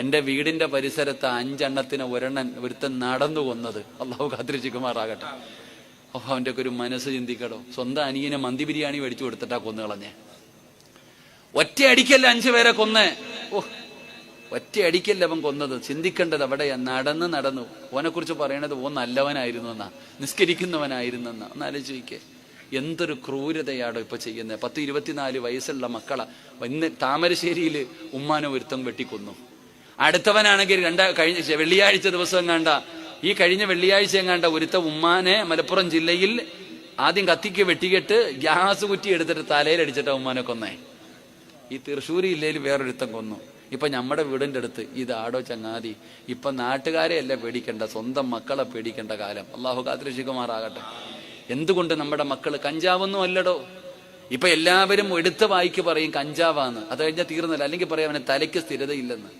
എന്റെ വീടിന്റെ പരിസരത്ത് 5 എണ്ണത്തിന് ഒരുത്തൻ നടന്നു കൊന്നത്. അള്ളാഹു കാത്തിരക്ഷിക്കുമാറാകട്ടെ. അവന്റെ ഒക്കെ ഒരു മനസ്സ് ചിന്തിക്കടോ. സ്വന്തം അനിയനെ മന്തി ബിരിയാണി മേടിച്ചു കൊടുത്തിട്ടാ കൊന്നു കളഞ്ഞേ. ഒറ്റ അടിക്കല്ല 5 പേരെ കൊന്നേ. ഒറ്റ അടിക്കല്ല അവൻ കൊന്നത്. ചിന്തിക്കേണ്ടത് അവിടെയാ. നടന്നു ഓനെ കുറിച്ച് പറയണത് ഓ നല്ലവനായിരുന്നു എന്നാ, നിസ്കരിക്കുന്നവനായിരുന്നെന്നാ. ഒന്ന് ആലോചിക്കേ, എന്തൊരു ക്രൂരതയാടോ ഇപ്പൊ ചെയ്യുന്നത്. 10-24 വയസ്സുള്ള മക്കളാ. ഇന്ന് താമരശ്ശേരിയിൽ ഉമ്മാനെ ഒരുത്തം വെട്ടിക്കൊന്നു. അടുത്തവനാണെങ്കിൽ കഴിഞ്ഞ വെള്ളിയാഴ്ച ദിവസം ഈ കഴിഞ്ഞ വെള്ളിയാഴ്ച ഒരുത്ത ഉമ്മാനെ മലപ്പുറം ജില്ലയിൽ ആദ്യം കത്തിക്ക് വെട്ടിക്കെട്ട് ഗ്യാസ് കുറ്റി എടുത്തിട്ട് തലയിലടിച്ചിട്ട് ഉമ്മാനെ കൊന്നേ. ഈ തൃശ്ശൂർ ജില്ലയിൽ വേറൊരുത്തം കൊന്നു. ഇപ്പൊ നമ്മുടെ വീടിന്റെ അടുത്ത്. ഇതാടോ ചങ്ങാതി. ഇപ്പൊ നാട്ടുകാരെ അല്ല പേടിക്കേണ്ട, സ്വന്തം മക്കളെ പേടിക്കേണ്ട കാലം. അള്ളാഹു കാത്തിരക്ഷിക്കുമാറാകട്ടെ. എന്തുകൊണ്ട് നമ്മുടെ മക്കള് കഞ്ചാവൊന്നും അല്ലടോ. ഇപ്പൊ എല്ലാവരും എടുത്ത വായിക്ക് പറയും കഞ്ചാവാന്ന്. അത് കഴിഞ്ഞാൽ തീർന്നില്ല. അല്ലെങ്കിൽ പറയാം അവന് തലയ്ക്ക് സ്ഥിരതയില്ലെന്ന്.